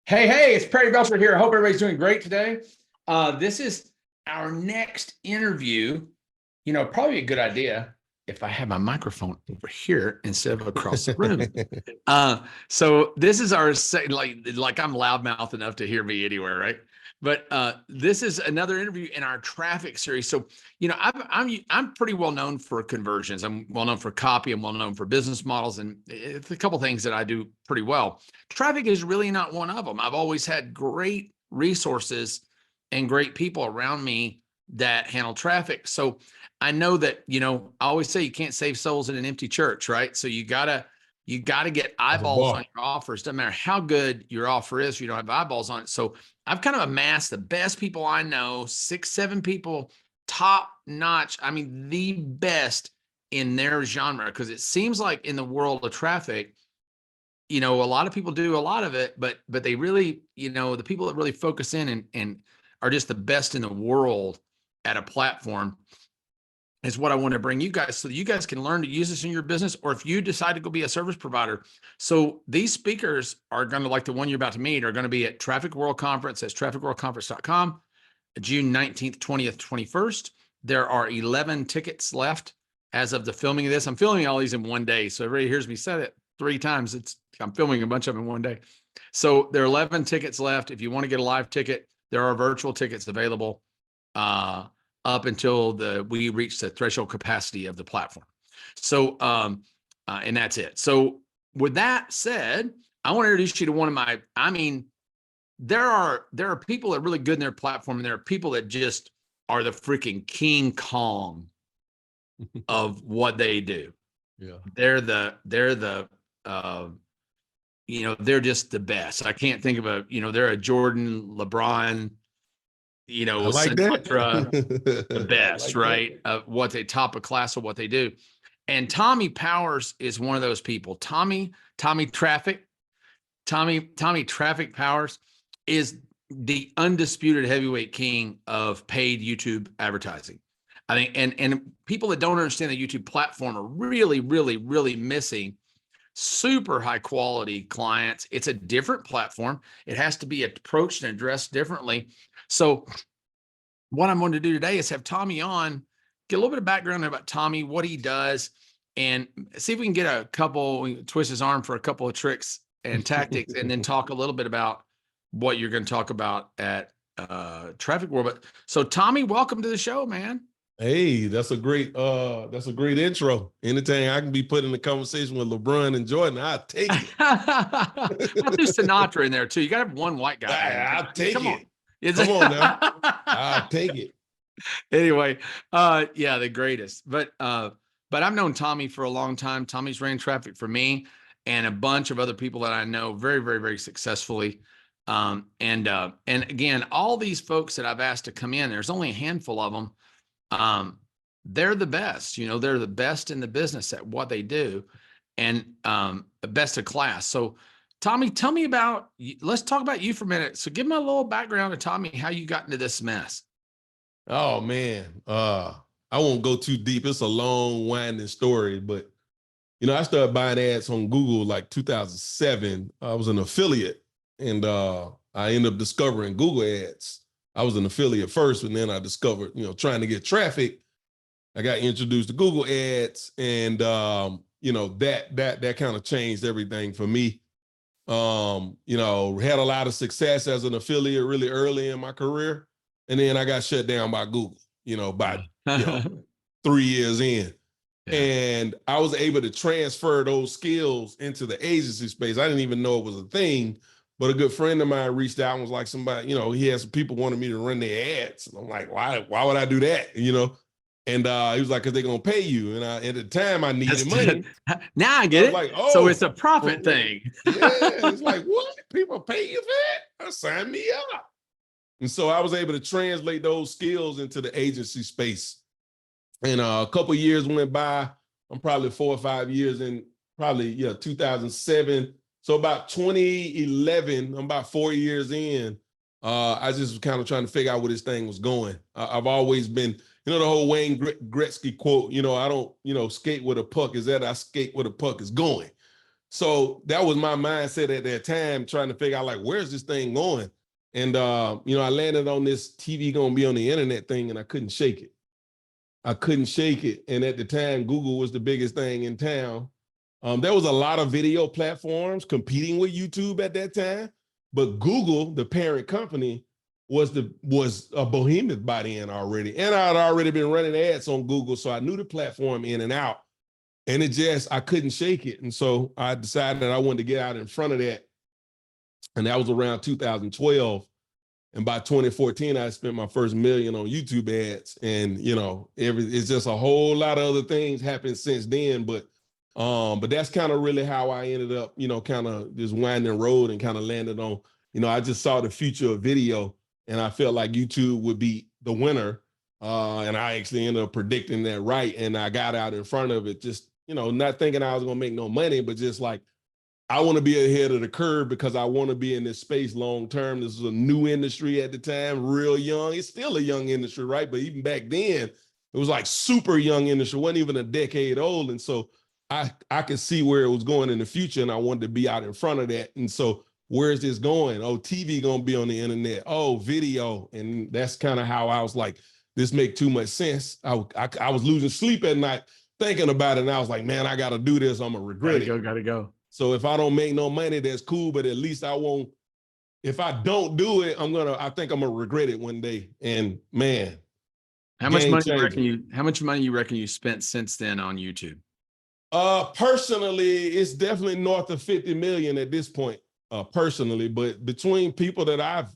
Hey, it's Perry Belcher here. I hope everybody's doing great today. This is our next interview. Probably a good idea if I have my microphone over here instead of across the room. So this is our like I'm loudmouth enough to hear me anywhere, right? But this is another interview in our traffic series. So I'm pretty well known for conversions. I'm well known for copy. I'm well known for business models, and it's a couple things that I do pretty well. Traffic is really not one of them. I've always had great resources and great people around me that handle traffic. So I know that, I always say you can't save souls in an empty church, right? So you gotta get eyeballs on your offers. Doesn't matter how good your offer is, you don't have eyeballs on it. So I've kind of amassed the best people I know, 6, 7 people, top notch. I mean, the best in their genre, because it seems like in the world of traffic, a lot of people do a lot of it, but they really, the people that really focus in and are just the best in the world at a platform is what I want to bring you guys so that you guys can learn to use this in your business, or if you decide to go be a service provider. So these speakers are going to, like the one you're about to meet, are going to be at Traffic World Conference. That's trafficworldconference.com, June 19th, 20th, 21st. There are 11 tickets left as of the filming of this. I'm filming all these in one day. So everybody hears me say it 3 times. I'm filming a bunch of them in one day. So there are 11 tickets left. If you want to get a live ticket, there are virtual tickets available up until we reach the threshold capacity of the platform. So, and that's it. So with that said, I want to introduce you to one of my, there are people that are really good in their platform, and there are people that just are the freaking King Kong of what they do. Yeah. They're just the best. I can't think of they're a Jordan, LeBron, I like Sinatra, that. the best, right? What they top of class of what they do. And Tommie Powers is one of those people. Tommie Traffic Powers is the undisputed heavyweight king of paid YouTube advertising. I think, and people that don't understand the YouTube platform are really, really, really missing super high quality clients. It's a different platform. It has to be approached and addressed differently. So what I'm going to do today is have Tommie on, get a little bit of background about Tommie, what he does, and see if we can get a couple, twist his arm for a couple of tricks and tactics, and then talk a little bit about what you're going to talk about at Traffic World. But so Tommie, welcome to the show, man. Hey, that's a great intro. Anything I can be put in the conversation with LeBron and Jordan, I'll take it. I'll do Sinatra in there too. You got to have one white guy. I'll take it. Come Come on now. I'll take it. Anyway, yeah, the greatest. But I've known Tommie for a long time. Tommie's ran traffic for me and a bunch of other people that I know very, very, very successfully. And again, all these folks that I've asked to come in, there's only a handful of them. They're the best, they're the best in the business at what they do, and the best of class. So Tommie, tell me let's talk about you for a minute. So give me a little background of Tommie, how you got into this mess. Oh man. I won't go too deep. It's a long winding story, but I started buying ads on Google like 2007. I was an affiliate, and I ended up discovering Google ads. I was an affiliate first, and then I discovered, trying to get traffic, I got introduced to Google ads, and that kind of changed everything for me. Had a lot of success as an affiliate really early in my career, and then I got shut down by Google, about 3 years in. Yeah. And I was able to transfer those skills into the agency space. I didn't even know it was a thing. But a good friend of mine reached out and was like, somebody, he had some people wanted me to run their ads. And I'm like, why would I do that? And he was like, because they're going to pay you. And at the time I needed money. Now I get it. Like, oh, so it's a profit thing. Yeah. It's like, what? People pay you for that? Sign me up. And so I was able to translate those skills into the agency space. And a couple of years went by. I'm probably 4 or 5 years in, probably, 2007. So about 2011, I'm about 4 years in, I just was kind of trying to figure out where this thing was going. I've always been, the whole Wayne Gretzky quote, I don't, skate where the puck is at, I skate where the puck is going. So that was my mindset at that time, trying to figure out like, where's this thing going? And, you know, I landed on this TV gonna be on the internet thing, and I couldn't shake it. I couldn't shake it. And at the time, Google was the biggest thing in town. There was a lot of video platforms competing with YouTube at that time, but Google, the parent company, was a behemoth by then already. And I'd already been running ads on Google, so I knew the platform in and out. And I couldn't shake it. And so I decided that I wanted to get out in front of that. And that was around 2012. And by 2014, I spent my first $1 million on YouTube ads. And, you know, it's just a whole lot of other things happened since then. But that's kind of really how I ended up, you know, kind of just winding road and kind of landed on, you know, I just saw the future of video, and I felt like YouTube would be the winner. And I actually ended up predicting that right. And I got out in front of it, just, you know, not thinking I was going to make no money, but just like, I want to be ahead of the curve because I want to be in this space long term. This was a new industry at the time, real young. It's still a young industry, right? But even back then, it was like super young industry, wasn't even a decade old. And so I could see where it was going in the future, and I wanted to be out in front of that. And so where's this going? Oh, TV gonna be on the internet. Oh, video. And that's kind of how I was like, this make too much sense. I was losing sleep at night thinking about it, and I was like, man, I got to do this. I'm gonna regret it. Gotta go. So if I don't make no money, that's cool, but at least I won't. If I don't do it, I think I'm gonna regret it one day. And man, how much money you reckon you spent since then on YouTube? Personally, it's definitely north of 50 million at this point, personally, but between people that I've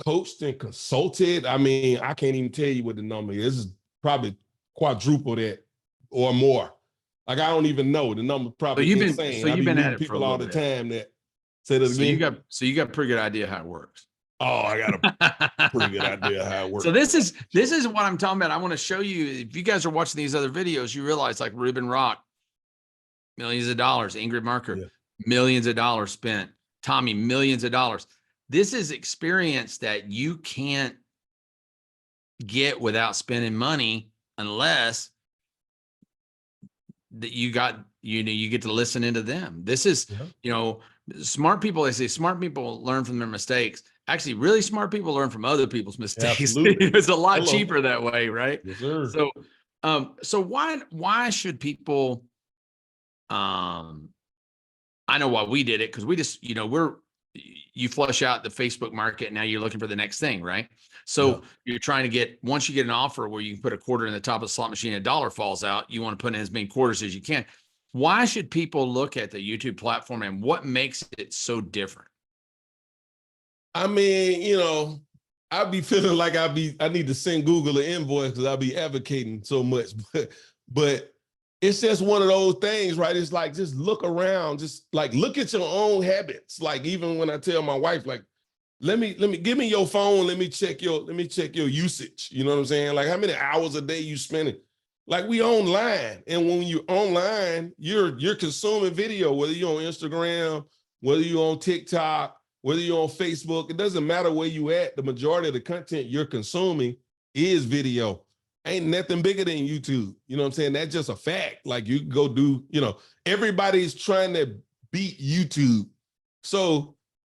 coached and consulted, I mean, I can't even tell you what the number is. This is probably quadruple that or more. Like, I don't even know. The number probably insane. So you've been at it people all the time that say that again. So you got a pretty good idea how it works. Oh, I got a pretty good idea how it works. So this is what I'm talking about. I want to show you. If you guys are watching these other videos, you realize like Ruben Rock, millions of dollars. Ingrid Marker, millions of dollars spent. Tommie, millions of dollars. This is experience that you can't get without spending money unless that you get to listen into them. This is, you know, smart people, they say smart people learn from their mistakes. Actually, really smart people learn from other people's mistakes. It's a lot cheaper that way, right? Yes, sir. So why should people, I know why we did it, because we just, you know, you flush out the Facebook market, and now you're looking for the next thing, right? So you're trying to get, once you get an offer where you can put a quarter in the top of the slot machine and a dollar falls out, you want to put in as many quarters as you can. Why should people look at the YouTube platform, and what makes it so different? I mean, you know, I'd be feeling like I need to send Google an invoice because I'll be advocating so much, but it's just one of those things, right? It's like, just look around, just like, look at your own habits. Like, even when I tell my wife, like, let me give me your phone. Let me check your usage. You know what I'm saying? Like, how many hours a day you spending? Like, we online. And when you're online, you're consuming video, whether you're on Instagram, whether you're on TikTok, whether you're on Facebook, it doesn't matter where you at. The majority of the content you're consuming is video. Ain't nothing bigger than YouTube. You know what I'm saying? That's just a fact. Like, you can go do, you know, everybody's trying to beat YouTube. So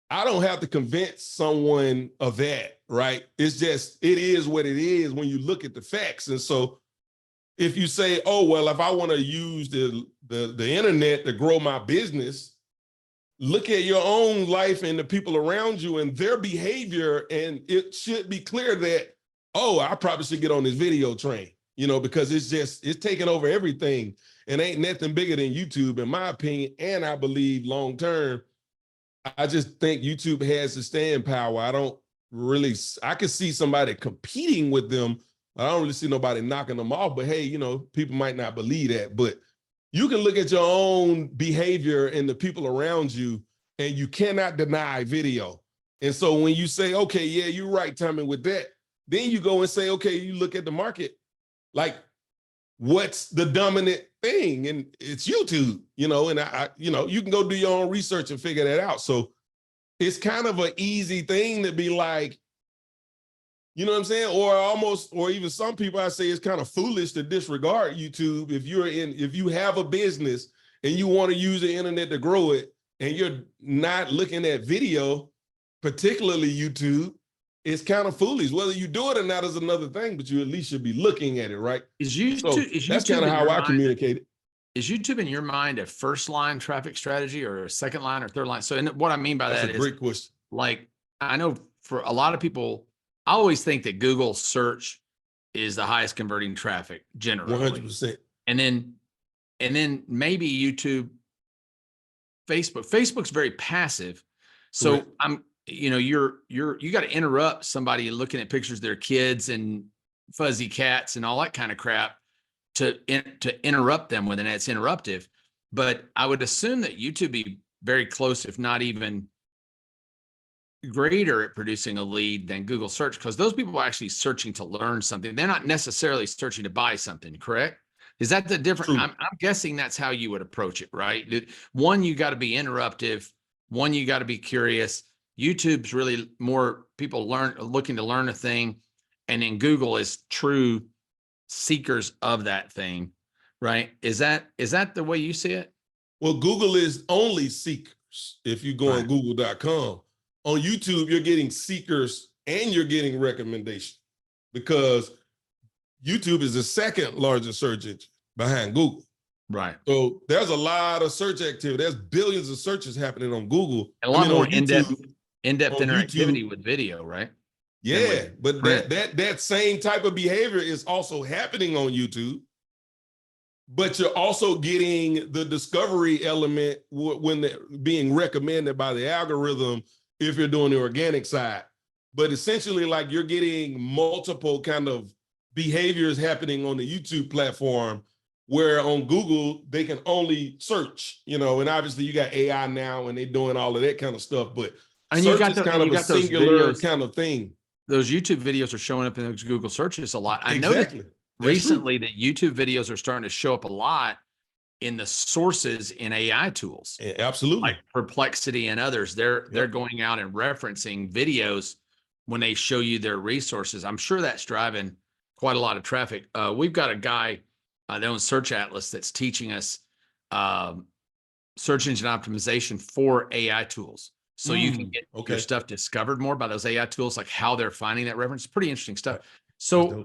I don't have to convince someone of that, right? It's just, it is what it is when you look at the facts. And so if you say, oh, well, if I want to use the internet to grow my business, look at your own life and the people around you and their behavior. And it should be clear that, oh, I probably should get on this video train, you know, because it's taking over everything, and ain't nothing bigger than YouTube, in my opinion. And I believe long term, I just think YouTube has the staying power. I could see somebody competing with them. I don't really see nobody knocking them off, but hey, you know, people might not believe that, but you can look at your own behavior and the people around you, and you cannot deny video. And so when you say, okay, yeah, you're right, Tommie, with that, then you go and say, okay, you look at the market, like, what's the dominant thing? And it's YouTube, you know, and you know, you can go do your own research and figure that out. So it's kind of an easy thing to be like, you know what I'm saying? Or even some people, I say it's kind of foolish to disregard YouTube. If you have a business and you want to use the internet to grow it, and you're not looking at video, particularly YouTube, it's kind of foolish. Whether you do it or not is another thing, but you at least should be looking at it, right? Is So that's YouTube kind of in how your I mind, communicate it. is YouTube in your mind a first line traffic strategy or a second line or third line? So what I mean by That's that a is, great question. like, I know for a lot of people, I always think that Google search is the highest converting traffic generally. 100%. And then maybe YouTube, Facebook's very passive. So Correct. you got to interrupt somebody looking at pictures of their kids and fuzzy cats and all that kind of crap to interrupt them when it's interruptive. But I would assume that YouTube be very close, if not even greater at producing a lead than Google search, because those people are actually searching to learn something. They're not necessarily searching to buy something, correct? Is that the difference? I'm guessing that's how you would approach it, right? One, you got to be interruptive. One, you got to be curious. YouTube's really more people looking to learn a thing. And then Google is true seekers of that thing, right? Is that the way you see it? Well, Google is only seekers. If you go on google.com, on YouTube, you're getting seekers and you're getting recommendation, because YouTube is the second largest search engine behind Google. Right. So there's a lot of search activity. There's billions of searches happening on Google. And a lot more in-depth on interactivity YouTube, with video, right? Yeah, but that same type of behavior is also happening on YouTube. But you're also getting the discovery element when they're being recommended by the algorithm if you're doing the organic side. But essentially, like, you're getting multiple kind of behaviors happening on the YouTube platform, where on Google, they can only search, and obviously you got AI now and they're doing all of that kind of stuff, but search is kind of a singular kind of thing. Those YouTube videos are showing up in those Google searches a lot. I know Exactly. that recently that YouTube videos are starting to show up a lot in the sources in AI tools. Yeah, absolutely. Like Perplexity and others. They're going out and referencing videos when they show you their resources. I'm sure that's driving quite a lot of traffic. We've got a guy that owns Search Atlas that's teaching us search engine optimization for AI tools. So you can get your stuff discovered more by those AI tools, like how they're finding that reference. It's pretty interesting stuff. So,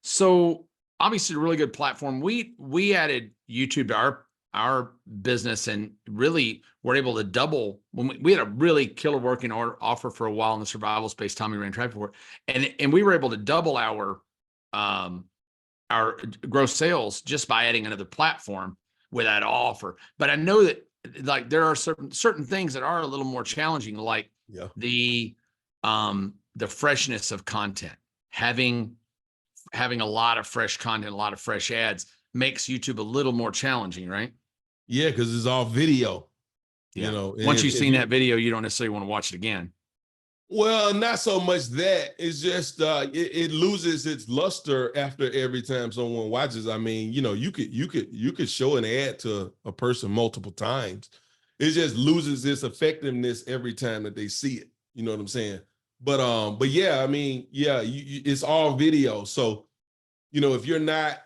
so obviously a really good platform. We added YouTube to our business, and really were able to double when we had a really killer working offer for a while in the survival space. Tommie ran traffic for it, and we were able to double our gross sales just by adding another platform with that offer. But I know that, like, there are certain things that are a little more challenging, like the freshness of content. Having a lot of fresh content, a lot of fresh ads makes YouTube a little more challenging, right? Yeah, because it's all video. Once you've seen that video, you don't necessarily want to watch it again. Well, not so much that. It's just it loses its luster after every time someone watches. I mean, you could show an ad to a person multiple times. It just loses its effectiveness every time that they see it. You know what I'm saying? But yeah, I mean, yeah, it's all video. So, if you're not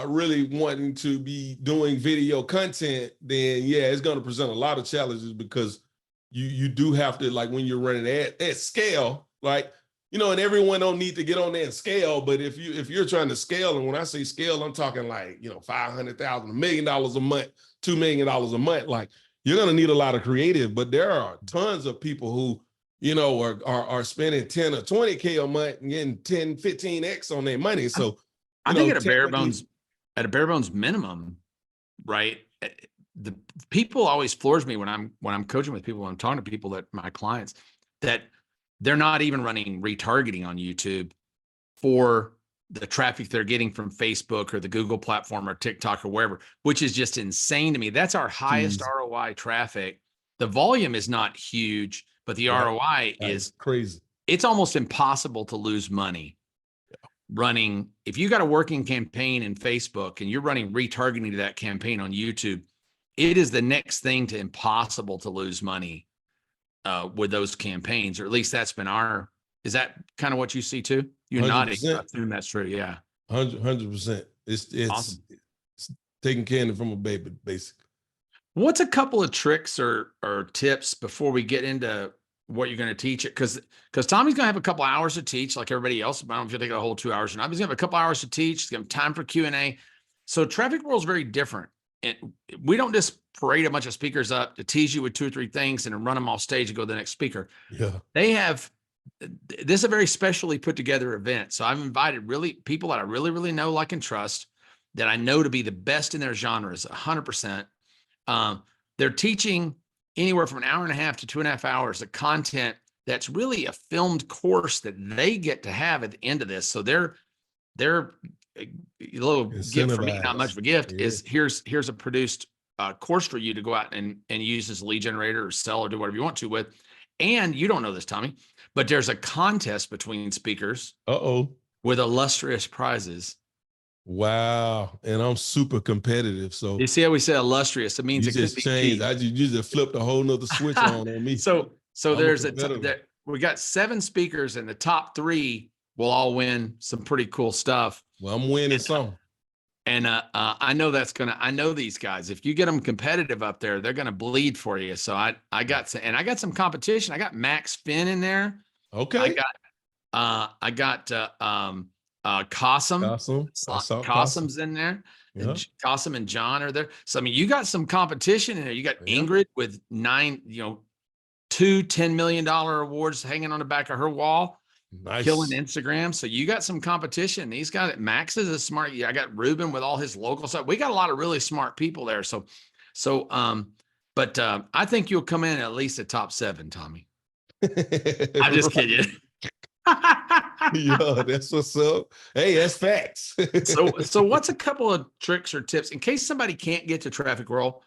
really wanting to be doing video content, then yeah, it's going to present a lot of challenges, because you do have to, like, when you're running at scale, like, and everyone don't need to get on there and scale, but if you're trying to scale, and when I say scale, I'm talking like, $500,000, $1 million a month, $2 million a month, like, you're going to need a lot of creative. But there are tons of people who, are spending 10 or 20K a month and getting 10, 15X on their money. So I think at a bare bones minimum, right? The people always floors me when I'm coaching with people, when I'm talking to people, that my clients, that they're not even running retargeting on YouTube for the traffic they're getting from Facebook or the Google platform or TikTok or wherever, which is just insane to me. That's our highest ROI traffic. The volume is not huge, but the ROI is crazy. It's almost impossible to lose money running. If you got a working campaign in Facebook and you're running retargeting to that campaign on YouTube, it is the next thing to impossible to lose money with those campaigns, or at least that's been is that kind of what you see too? You're 100%. nodding. I assume that's true. Yeah. 100%. It's awesome. taking candy from a baby, basically. What's a couple of tricks or tips before we get into what you're going to teach it? Because Tommie's going to have a couple hours to teach, like everybody else. But I don't know if you'll take a whole 2 hours or not. He's going to have a couple hours to teach. He's going to have time for Q&A. So traffic world is very different. And we don't just parade a bunch of speakers up to tease you with 2 or 3 things and then run them off stage and go to the next speaker. Yeah. They have, this is a very specially put together event. So I've invited people that I really, really know, like, and trust, that I know to be the best in their genres, 100%. They're teaching anywhere from an hour and a half to 2.5 hours of content that's really a filmed course that they get to have at the end of this. So they're a little gift for me, not much of a gift, is here's a produced course for you to go out and use as a lead generator or sell or do whatever you want to with. And you don't know this, Tommie, but there's a contest between speakers with illustrious prizes. Wow. And I'm super competitive. So you see how we say illustrious? It means you it just changed. You just flipped a whole nother switch on me. So there's we got 7 speakers, and the top 3 will all win some pretty cool stuff. Well, I'm winning some. And I know I know these guys. If you get them competitive up there, they're gonna bleed for you. So I got some competition. I got Max Finn in there. Okay. I got Qasim. Qasim's in there. Yeah. Qasim and John are there. So I mean, you got some competition in there. You got Ingrid with 2 $10 million awards hanging on the back of her wall. Nice. Killing Instagram. So you got some competition. These guys, Max is a smart. I got Ruben with all his local stuff. We got a lot of really smart people there. But I think you'll come in at least the top 7, Tommie. I'm just kidding. Yeah, that's what's up. Hey, that's facts. So what's a couple of tricks or tips in case somebody can't get to Traffic World?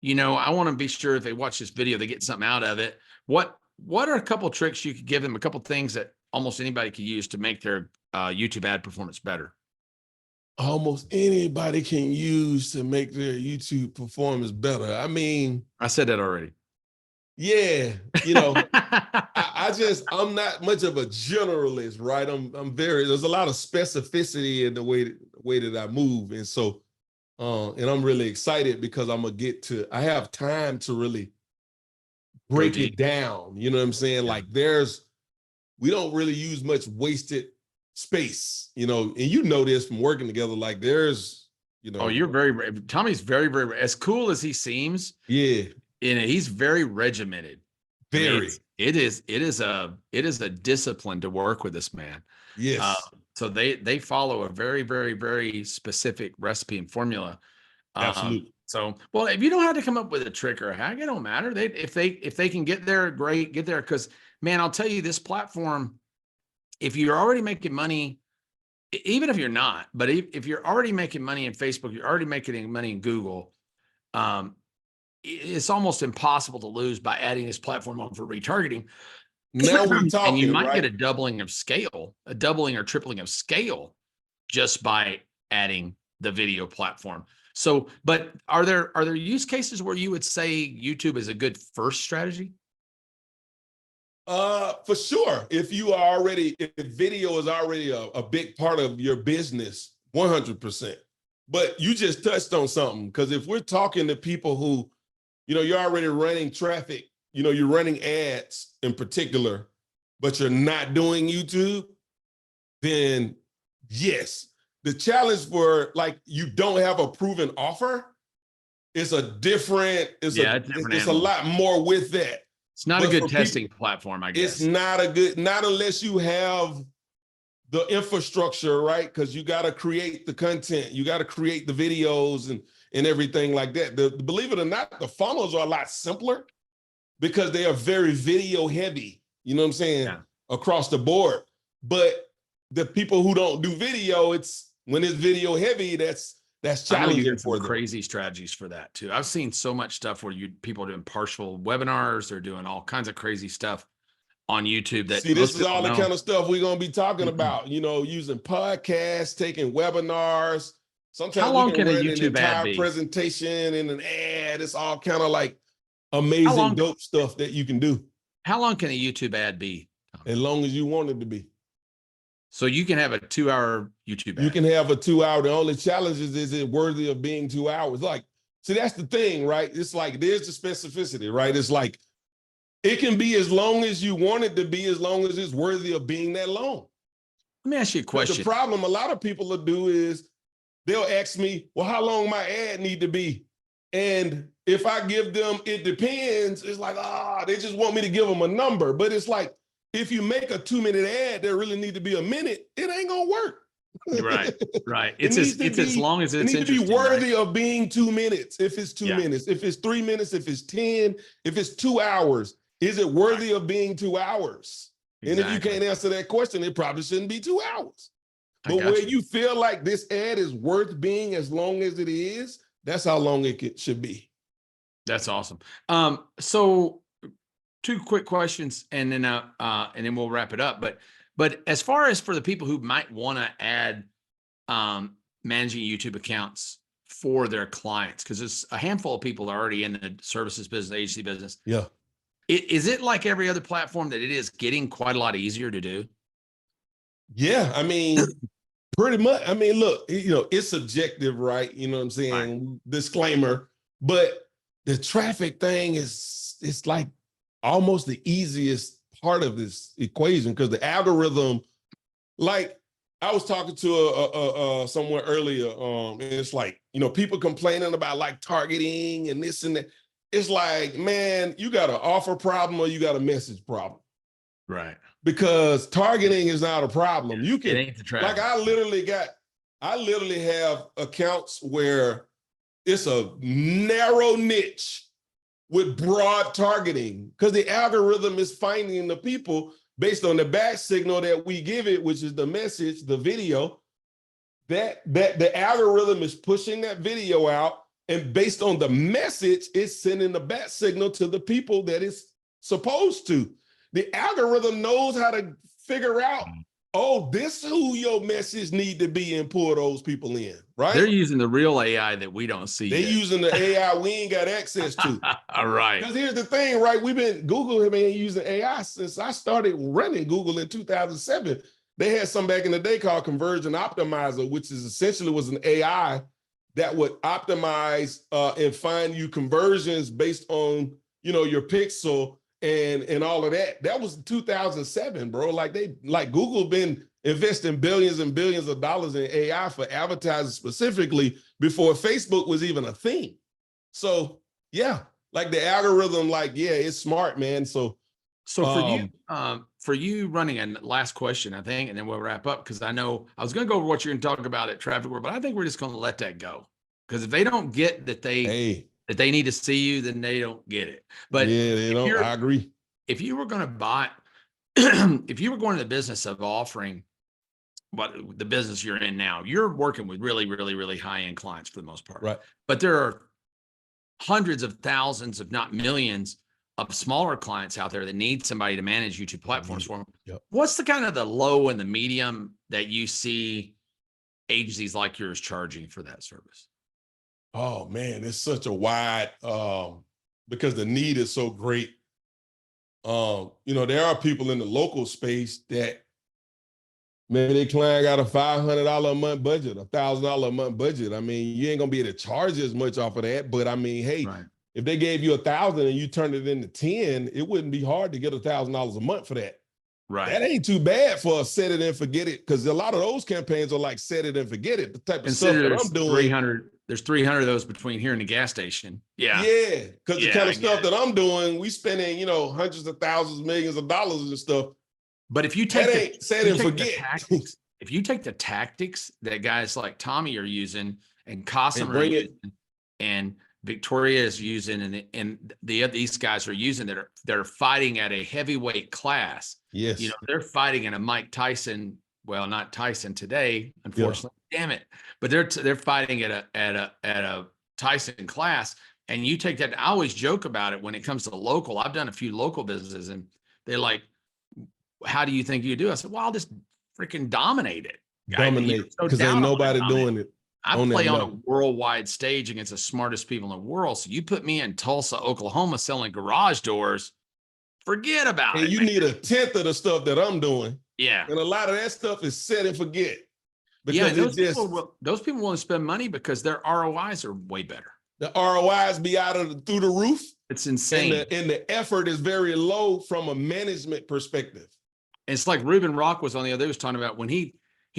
I want to be sure if they watch this video, they get something out of it. What are a couple of tricks you could give them? A couple of things that almost anybody could use to make their YouTube ad performance better? Almost anybody can use to make their YouTube performance better. I mean, I said that already. Yeah, I'm not much of a generalist, right? There's a lot of specificity in the way that I move. And so, and I'm really excited because I have time to really break it down. You know what I'm saying? Yeah. Like we don't really use much wasted space, and this from working together, like there's, Oh, Tommie's very, very, as cool as he seems. Yeah. He's very regimented. Very. It is a discipline to work with this man. Yes. So they follow a very, very, very specific recipe and formula. Absolutely. Well, if you don't have to come up with a trick or a hack, it don't matter. If they can get there, great, get there. Because man, I'll tell you, this platform, if you're already making money, even if you're not, but if you're already making money in Facebook, you're already making money in Google. It's almost impossible to lose by adding this platform on for retargeting. Now we're talking, and you might get a doubling or tripling of scale just by adding the video platform. So, but are there use cases where you would say YouTube is a good first strategy? For sure. If video is already a big part of your business, 100%. But you just touched on something, because if we're talking to people who, you're already running traffic, you're running ads in particular, but you're not doing YouTube, then yes. The challenge for you don't have a proven offer, it's a lot more with that. It's not a good testing platform, I guess. It's not unless you have the infrastructure, right? Because you got to create the content, you got to create the videos and everything like that. Believe it or not, the funnels are a lot simpler because they are very video heavy, you know what I'm saying? Yeah. Across the board. But the people who don't do video, when it's video heavy, that's challenging for them. Crazy strategies for that too. I've seen so much stuff where people are doing partial webinars, they're doing all kinds of crazy stuff on YouTube. This is all the kind of stuff we're going to be talking about, using podcasts, taking webinars. Sometimes how long can a YouTube ad be? Presentation and an ad. It's all kind of like amazing, dope stuff that you can do. How long can a YouTube ad be? As long as you want it to be. So you can have a 2-hour YouTube ad. You can have a 2-hour. The only challenge is it worthy of being 2 hours? Like, see, that's the thing, right? It's like, there's the specificity, right? It's like, it can be as long as you want it to be, as long as it's worthy of being that long. Let me ask you a question. The problem a lot of people will do is they'll ask me, well, how long my ad need to be? And if I give them, it depends, it's like, they just want me to give them a number. But it's like, if you make a 2-minute ad that really need to be a minute, it ain't gonna work. Right, right. It's as long as it's it needs to be worthy right? of being 2 minutes. If it's 2 minutes, if it's 3 minutes, if it's 10, if it's 2 hours, is it worthy of being 2 hours? Exactly. And if you can't answer that question, it probably shouldn't be 2 hours. But where you feel like this ad is worth being as long as it is, that's how long it should be. That's awesome. So 2 quick questions, and then we'll wrap it up. But as far as for the people who might want to add managing YouTube accounts for their clients, because there's a handful of people already in the services business, agency business. Yeah. Is it like every other platform that it is getting quite a lot easier to do? Yeah, I mean, pretty much. I mean, look, it's subjective, right? You know what I'm saying? Right. Disclaimer, but the traffic thing it's like almost the easiest part of this equation, because the algorithm, like I was talking to someone earlier, and it's like, people complaining about like targeting and this and that. It's like, man, you got an offer problem or you got a message problem. Right. Because targeting is not a problem. You can, it ain't the traffic. Like I literally have accounts where it's a narrow niche with broad targeting, because the algorithm is finding the people based on the back signal that we give it, which is the message, the video, that the algorithm is pushing that video out, and based on the message, it's sending the back signal to the people that it's supposed to. The algorithm knows how to figure out, this is who your message need to be, and pull those people in, right? They're using the real AI that we don't see. They're using the AI we ain't got access to. All right. Because here's the thing, right? Google has been using AI since I started running Google in 2007. They had some back in the day called Conversion Optimizer, which is essentially was an AI that would optimize and find you conversions based on, your pixel and all of that. That was 2007, bro. Like Google been investing billions and billions of dollars in AI for advertisers specifically before Facebook was even a thing. So yeah, like the algorithm, it's smart, man. So for you running, and last question, I think, and then we'll wrap up, because I know I was going to go over what you're going to talk about at Traffic World, but I think we're just going to let that go, because if they don't get that that they need to see you, then they don't get it. But yeah, they don't. I agree. If you were going to buy, if you were going to the business of offering what the business you're in now, you're working with really, really, really high-end clients for the most part. Right. But there are hundreds of thousands, if not millions, of smaller clients out there that need somebody to manage YouTube platforms for them. Yep. What's the kind of the low and the medium that you see agencies like yours charging for that service? Oh man, it's such a wide, because the need is so great. There are people in the local space that maybe their client got a $500 a month budget, $1,000 a month budget. I mean, you ain't gonna be able to charge as much off of that, but I mean, hey, right. If they gave you 1,000 and you turned it into 10, it wouldn't be hard to get $1,000 a month for that. Right. That ain't too bad for a set it and forget it, because a lot of those campaigns are like set it and forget it. The type of stuff that I'm doing. There's 300 of those between here and the gas station. Yeah. Yeah. Because the kind of stuff that I'm doing, we spending, hundreds of thousands, millions of dollars and stuff. But if you take if you take the tactics that guys like Tommie are using, and Cossum are using, and Victoria is using, and these guys are using, they're fighting at a heavyweight class. Yes. They're fighting in a Mike Tyson. Well, not Tyson today, unfortunately. Yeah. Damn it! But they're fighting at a Tyson class, and you take that. I always joke about it when it comes to local. I've done a few local businesses, and they're like, "How do you think you do?" I said, "Well, I'll just freaking dominate it. Dominate, because ain't nobody doing it. I play on a worldwide stage against the smartest people in the world. So you put me in Tulsa, Oklahoma, selling garage doors, forget about it. You need a tenth of the stuff that I'm doing. Yeah. And a lot of that stuff is set and forget. Yeah, Because those people will spend money because their ROIs are way better. the ROIs be through the roof. It's insane. And the effort is very low from a management perspective. It's like Ruben Rock was on the other day, was talking about when he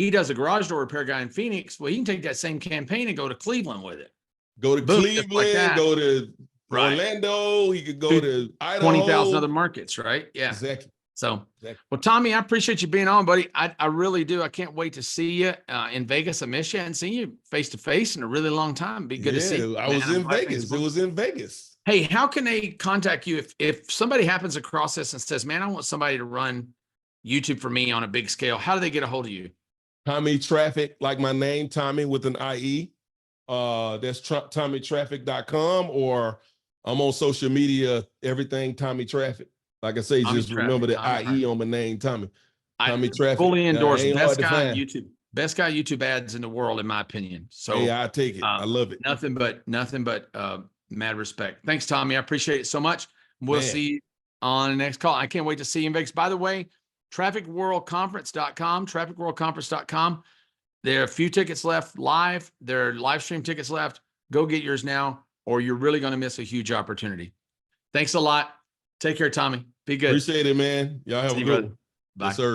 does a garage door repair guy in Phoenix. Well, he can take that same campaign and go to Cleveland with it. Go to Boom, Cleveland, like go to Orlando. He could go to Idaho. 20,000 other markets, right? Yeah. Exactly. So, well, Tommie, I appreciate you being on, buddy. I really do. I can't wait to see you in Vegas. I miss you. I haven't seen you face to face in a really long time. Be good to see you. I was in Vegas. It was in Vegas. Hey, how can they contact you if somebody happens across this and says, man, I want somebody to run YouTube for me on a big scale? How do they get a hold of you? Tommie Traffic, like my name, Tommie with an IE. That's TommieTraffic.com, or I'm on social media, everything Tommie Traffic. Like I say, just remember the IE on my name, Tommie. Tommie Traffic. Fully endorse. Best guy on YouTube. Best guy YouTube ads in the world, in my opinion. So hey, I take it. I love it. Nothing but mad respect. Thanks, Tommie. I appreciate it so much. We'll see you on the next call. I can't wait to see you in Vegas. By the way, trafficworldconference.com, trafficworldconference.com. There are a few tickets left live. There are live stream tickets left. Go get yours now, or you're really going to miss a huge opportunity. Thanks a lot. Take care, Tommie. Be good. Appreciate it, man. Y'all have a good one. Bye. Yes, sir.